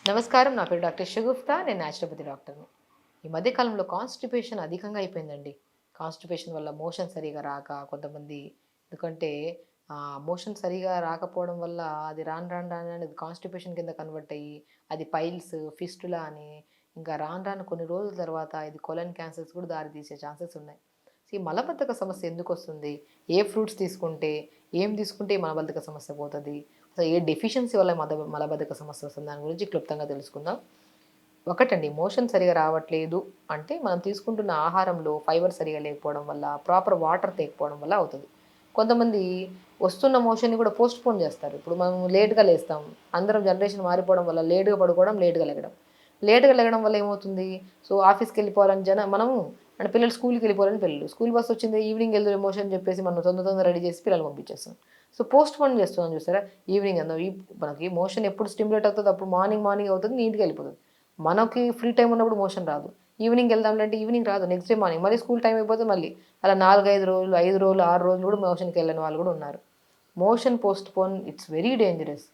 నమస్కారం. నా పేరు డాక్టర్ షగుఫ్తా. నేను న్యాచురోపతి డాక్టర్‌ని. ఈ మధ్య కాలంలో కాన్‌స్టిపేషన్ అధికంగా అయిపోయిందండి. కాన్‌స్టిపేషన్ వల్ల మోషన్ సరిగ్గా రాక కొంతమంది ఎందుకంటే మోషన్ సరిగ్గా రాకపోవడం వల్ల అది రాను రాను అది కాన్‌స్టిపేషన్ కింద కన్వర్ట్ అయ్యి అది పైల్స్, ఫిస్టులా అని ఇంకా రాను రాను కొన్ని రోజుల తర్వాత ఇది కొలన్ క్యాన్సర్స్ కూడా దారి తీసే ఛాన్సెస్ ఉన్నాయి. సో, ఈ మలబద్ధక సమస్య ఎందుకొస్తుంది? ఏ ఫ్రూట్స్ తీసుకుంటే, ఏం తీసుకుంటే ఈ మలబద్ధక సమస్య పోతది? అసలు ఏ డెఫిషియన్సీ వల్ల మలబద్ధక సమస్య వస్తుంది? దాని గురించి క్లుప్తంగా తెలుసుకుందాం. ఒకటండి, మోషన్ సరిగ్గా రావట్లేదు అంటే మనం తీసుకుంటున్న ఆహారంలో ఫైబర్ సరిగ్గా లేకపోవడం వల్ల, ప్రాపర్ వాటర్ తేకపోవడం వల్ల అవుతది. కొంతమంది వస్తున్న మోషన్‌ని కూడా పోస్ట్‌పోన్ చేస్తారు. ఇప్పుడు మనం లేట్‌గా లేస్తాం. అందరం జనరేషన్ మారిపోవడం వల్ల లేట్‌గా పడుకోవడం, లేట్‌గా లెగడం. లేట్‌గా లెగడం వల్ల ఏమవుతుంది? సో, ఆఫీస్‌కెళ్ళిపోవాలని మనము అంటే పిల్లలు స్కూల్‌కెళ్ళిపోవాలని పిల్లలు. స్కూల్ బస్ వచ్చింది ఈవినింగ్ ఎళ్దులే మోషన్ అని చెప్పేసి మనం తొందర రెడీ చేసి పిల్లల్ని పంపించేస్తాం. సో, పోస్ట్‌పోన్ చేస్తున్నాం చూసారా? ఈవినింగ్ అందాం. మనకి మోషన్ ఎప్పుడు స్టిమ్యులేట్ అవుతదో అప్పుడు మార్నింగ్ అవుతది. నీట్‌గా ఎళ్ళిపోతది. మనకి ఫ్రీ టైమ్ ఉన్నప్పుడు మోషన్ రాదు. ఈవినింగ్ ఎళ్దాంలే అంటే ఈవినింగ్ రాదు. Next day morning. మళ్ళీ స్కూల్ టైమ్ అయిపోతే మళ్ళీ. అలా 4, 5 రోజులు, 5 రోజులు, 6 రోజులు కూడా మోషన్‌కెళ్ళని వాళ్ళు కూడా ఉన్నారు. Motion postpone it's very dangerous.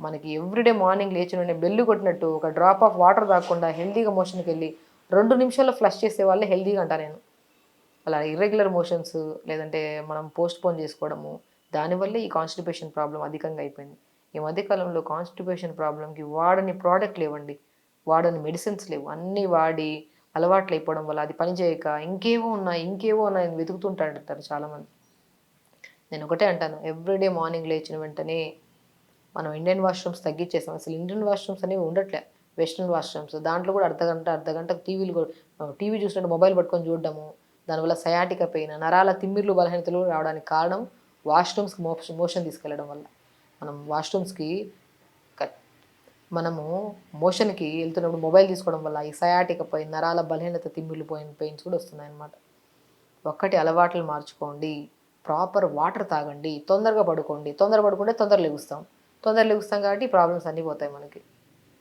మనకి ఎవ్రీడే మార్నింగ్ లేచిన వెంటనే బెల్ కొట్టినట్టు ఒక డ్రాప్ ఆఫ్ వాటర్ తాగకుండా హెల్తీగా మోషన్‌కెళ్ళి 2 నిమిషాల్లో ఫ్లష్ చేసే వాళ్ళే హెల్తీగా అంటా నేను. అలా ఇర్రెగ్యులర్ మోషన్స్ లేదంటే మనం పోస్ట్‌పోన్ చేసుకోవడము, దానివల్లే ఈ కాన్‌స్టిపేషన్ ప్రాబ్లమ్ అధికంగా అయిపోయింది. ఈ మధ్య కాలంలో కాన్‌స్టిపేషన్ ప్రాబ్లమ్‌కి వాడని ప్రొడక్ట్ లేవండి. వాడని మెడిసిన్స్ లేవు. అన్నీ వాడి అలవాట్లయిపోవడం వల్ల అది పని చేయక ఇంకేవో ఉన్నాయని వెతుకుతుంటారు చాలామంది. నేనొకటే అంటాను. ఎవ్రీడే మార్నింగ్ లేచిన వెంటనే మనం ఇండియన్ వాష్‌రూమ్స్ తగ్గిచ్చేసాం. అసలు ఇండియన్ వాష్‌రూమ్స్ అనేవి ఉండట్లే. Western washrooms. దాంట్లో కూడా అర్ధగంట టీవీ చూసినట్టు మొబైల్ పట్టుకొని చూడడము. దానివల్ల సయాటికా పెయిన్, నరాల తిమ్మిర్లు, బలహీనతలు రావడానికి కారణం వాష్‌రూమ్స్‌కి మోషన్ తీసుకెళ్లడం వల్ల. మనం వాష్‌రూమ్స్‌కి కట్ మనము మోషన్‌కి ఎళ్తున్నప్పుడు మొబైల్ తీసుకోవడం వల్ల ఈ సయాటికా పెయిన్, నరాల బలహీనత, తిమ్మిర్లు పెయిన్స్ కూడా వస్తున్నాయన్నమాట. ఒక్కటి అలవాట్లు మార్చుకోండి. ప్రాపర్ వాటర్ తాగండి. తొందరగా పడుకోండి. తొందర పడుకుంటే తొందర లెగుస్తాం. తొందర లెగుస్తాం కాబట్టి ప్రాబ్లమ్స్ అన్నీ పోతాయి మనకి.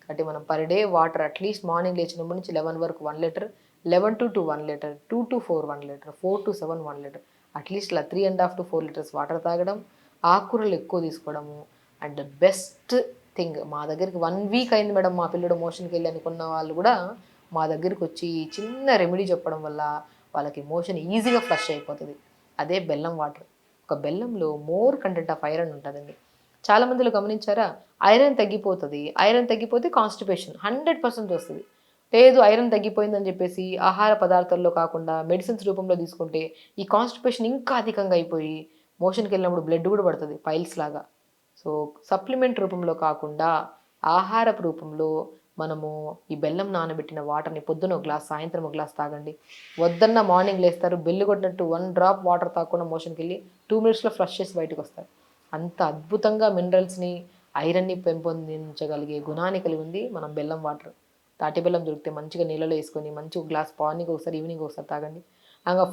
కాబట్టి మనం per day water at least morning లేచినప్పటి నుంచి 11 వరకు 1 litre, 11-2 1 litre, 2-4 1 litre, 4-7 1 litre at least ఇలా 3½ to 4 లీటర్స్ వాటర్ తాగడం, ఆకుకూరలు ఎక్కువ తీసుకోవడము అండ్ బెస్ట్ థింగ్ మా దగ్గరికి 1 వీక్ అయింది మేడం మా పిల్లోడు మోషన్‌కెళ్ళి అనుకున్న వాళ్ళు కూడా మా దగ్గరికొచ్చి చిన్న రెమెడీ చెప్పడం వల్ల వాళ్ళకి మోషన్ ఈజీగా ఫ్లష్ అయిపోతది. అదే బెల్లం వాటర్. ఒక బెల్లంలో మోర్ కంటెంట్ ఆఫ్ ఐరన్ ఉంటదండి. చాలా మందిలో గమనించారా? ఐరన్ తగ్గిపోతది. ఐరన్ తగ్గిపోతే కాన్‌స్టిపేషన్ 100% వస్తది. లేదు ఐరన్ తగ్గిపోయిందని జెప్పేసి ఆహార పదార్థాల్లో కాకుండా మెడిసిన్స్ రూపంలో తీసుకుంటే ఈ కాన్‌స్టిపేషన్ ఇంకా అధికంగా అయిపోయి మోషన్‌కెళ్ళినప్పుడు బ్లడ్ గూడా పడతది పైల్స్ లాగా. సో, సప్లిమెంట్ రూపంలో కాకుండా ఆహారపు రూపంలో మనము ఈ బెల్లం నానబెట్టిన వాటర్‌ని పొద్దున ఒక గ్లాస్, సాయంత్రం ఒక గ్లాస్ తాగండి. వద్దన్న మార్నింగ్ లేస్తారు. బెల్ కొట్టినట్టు 1 డ్రాప్ వాటర్ తాగకుండా మోషన్‌కెళ్ళి 2 మినిట్స్‌లో ఫ్లష్ చేసి బయటకొస్తారు. అంత అద్భుతంగా మినరల్స్‌ని, ఐరన్‌ని పెంపొందించగలిగే గుణాన్ని కలిగి ఉంది మనం బెల్లం వాటర్. తాటి బెల్లం దొరికితే మంచిగా నీళ్ళలో యేసుకొని మంచి ఒక గ్లాస్ మార్నింగ్ ఒకసారి, ఈవినింగ్ ఒకసారి తాగండి.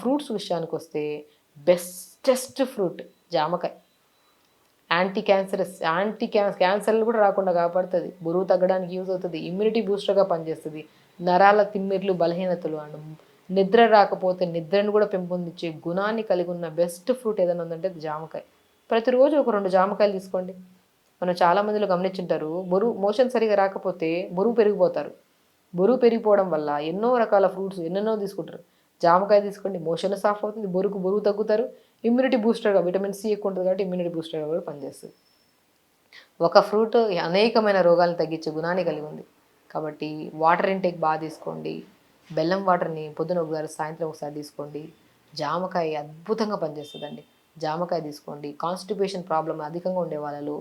ఫ్రూట్స్ విషయానికొస్తే బెస్టెస్ట్ ఫ్రూట్ జామకాయ. క్యాన్సర్‌లు కూడా రాకుండా కాపాడుతది. బరువు తగ్గడానికి యూజ్ అవుతది. ఇమ్యూనిటీ బూస్టర్‌గా పనిచేస్తది. నరాల తిమ్మిర్లు, బలహీనతలు అండ్ నిద్ర రాకపోతే నిద్రను కూడా పెంపొందించే గుణాన్ని కలిగి ఉన్న బెస్ట్ ఫ్రూట్ ఏదైనా ఉందంటే అది జామకాయ. ప్రతిరోజు ఒక 2 జామకాయలు తీసుకోండి. మనం చాలా మందిలో గమనించుంటారు. మోషన్ సరిగ్గా రాకపోతే బరువు పెరిగిపోతారు. బరువు పెరిగిపోవడం వల్ల ఎన్నో రకాల ఫ్రూట్స్ ఎన్నెన్నో తీసుకుంటారు. జామకాయ తీసుకోండి మోషన్ సాఫ్ అవుతుంది. బరువు తగ్గుతారు. ఇమ్యూనిటీ బూస్టర్‌గా విటమిన్ సి ఎక్కువ ఉంటది కాబట్టి ఇమ్యూనిటీ బూస్టర్‌గా కూడా పనిచేస్తది. ఒక ఫ్రూట్ అనేకమైన రోగాలను తగ్గించే గుణాన్ని కలిగి ఉంది. కాబట్టి వాటర్ ఇంటేక్ తీసుకోండి. బెల్లం వాటర్‌ని పొద్దున ఒకసారి, సాయంత్రం ఒకసారి తీసుకోండి. జామకాయ అద్భుతంగా పనిచేస్తదండి. జామకాయ తీసుకోండి. కాన్‌స్టిపేషన్ ప్రాబ్లమ్ అధికంగా ఉండే వాళ్ళలో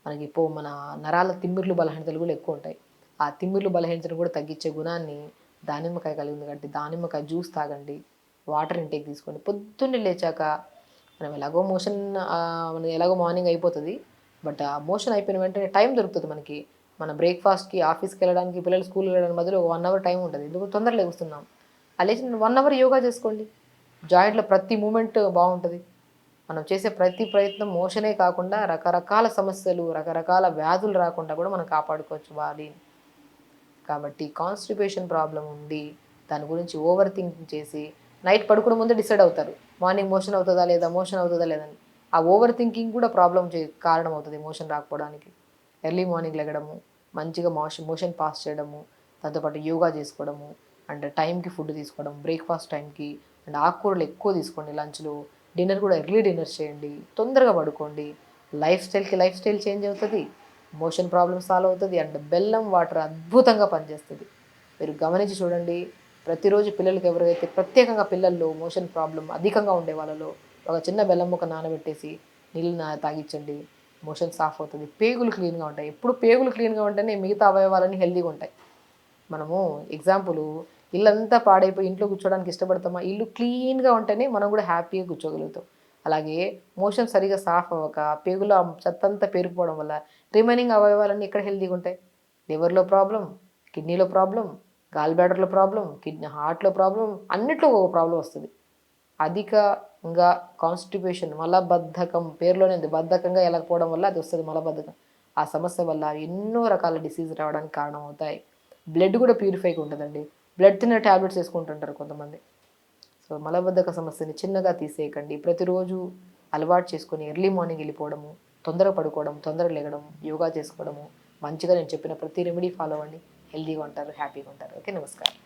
మనకి మన నరాల తిమ్మిర్లు, బలహీనతలు కూడా ఎక్కువుంటాయి. ఆ తిమ్మిర్లు, బలహీనతను కూడా తగ్గించే గుణాన్ని దానిమ్మకాయ కలిగి ఉంది కాబట్టి దానిమ్మకాయ జ్యూస్ తాగండి. వాటర్ ఇంటేక్ తీసుకోండి. పొద్దున్నే లేచాక మనం ఎలాగో మార్నింగ్ అయిపోతది. బట్ ఆ మోషన్ అయిపోయిన వెంటనే టైం దొరుకుతది మనకి. మన బ్రేక్‌ఫాస్ట్‌కి, ఆఫీస్‌కెళ్ళడానికి, పిల్లలు స్కూల్‌కి వెళ్ళడానికి మధ్యలో 1 అవర్ టైం ఉంటది. ఎందుకు తొందరగా లెగుస్తున్నాం. ఆ లేచిన 1 అవర్ యోగా చేసుకోండి. జాయింట్‌లో ప్రతి మూవ్‌మెంట్ బావుంటది. మనం చేసే ప్రతి ప్రయత్నం మోషనే కాకుండా రకరకాల సమస్యలు, రకరకాల వ్యాధులు రాకుండా కూడా మనం కాపాడుకోవచ్చు బాడీని. కాబట్టి కాన్‌స్టిపేషన్ ప్రాబ్లమ్ ఉండి, దాని గురించి ఓవర్ థింకింగ్ చేసి, నైట్ పడుకునే ముందే డిసైడ్ అవుతారు. మార్నింగ్ మోషన్ అవుతదా లేదా? మోషన్ అవుతదా లేదా? అని. ఆ ఓవర్ థింకింగ్ కూడా కారణమవుతది మోషన్ రాకపోవడానికి. ఎర్లీ మార్నింగ్ లెగడము. మంచిగా మోషన్ పాస్ చేయడము, దాంతోపాటు యోగా చేసుకోవడము, అండ్ టైంకి ఫుడ్ తీసుకోవడం, బ్రేక్ఫాస్ట్ టైంకి, అండ్ ఆకుకూరలు ఎక్కువ తీసుకోండి లంచ్లో. డిన్నర్ కూడా ఎర్లీ డిన్నర్ చేయండి, తొందరగా పడుకోండి. లైఫ్ స్టైల్ చేంజ్ అవుతుంది, మోషన్ ప్రాబ్లమ్ సాల్వ్ అవుతుంది, అండ్ బెల్లం వాటర్ అద్భుతంగా పనిచేస్తుంది. మీరు గమనించి చూడండి, ప్రతిరోజు పిల్లలకి ఎవరైతే ప్రత్యేకంగా పిల్లల్లో మోషన్ ప్రాబ్లం అధికంగా ఉండే వాళ్ళలో ఒక చిన్న బెల్లం ముక్క నానబెట్టేసి నీళ్ళు తాగించండి, మోషన్ సాఫ్ అవుతుంది. పేగులు క్లీన్గా ఉంటాయి. ఎప్పుడు పేగులు క్లీన్గా ఉంటేనే మిగతా అవయవాలన్నీ హెల్తీగా ఉంటాయి. మనము ఎగ్జాంపుల్, ఇల్లంతా పాడైపోయి ఇంట్లో కూర్చోడానికి ఇష్టపడతామా? ఇల్లు క్లీన్గా ఉంటేనే మనం కూడా హ్యాపీగా కూర్చోగలుగుతాం. అలాగే మోషన్ సరిగా సాఫ్ అవ్వక పేగులో ఆ చెత్తంతా పేరుకుపోవడం వల్ల రిమైనింగ్ అవయవాలన్నీ ఎక్కడ హెల్తీగా ఉంటాయి? లివర్లో ప్రాబ్లం, కిడ్నీలో ప్రాబ్లం, గాల్ బ్లాడర్లో ప్రాబ్లం, హార్ట్లో ప్రాబ్లం, అన్నిట్లో ఒక ప్రాబ్లం వస్తుంది. అధికంగా కాన్స్టిపేషన్, మలబద్ధకం, పేరులోనే ఉంది, బద్ధకంగా వెళ్ళకపోవడం వల్ల అది వస్తుంది మలబద్ధకం. ఆ సమస్య వల్ల ఎన్నో రకాల డిసీజ్ రావడానికి కారణం అవుతాయి. బ్లడ్ కూడా ప్యూరిఫైగా ఉంటుందండి. బ్లడ్ థిన్నర్ ట్యాబ్లెట్స్ వేసుకుంటుంటారు కొంతమంది. సో మలబద్ధక సమస్యని చిన్నగా తీసేయకండి. ప్రతిరోజు అలవాటు చేసుకొని ఎర్లీ మార్నింగ్ వెళ్ళిపోవడము, తొందరగా పడుకోవడం, తొందరగా లెగడం, యోగా చేసుకోవడము, మంచిగా నేను చెప్పిన ప్రతి రెమెడీ ఫాలో అవ్వండి. హెల్తీగా ఉంటారు, హ్యాపీగా ఉంటారు. ఓకే, నమస్కారం.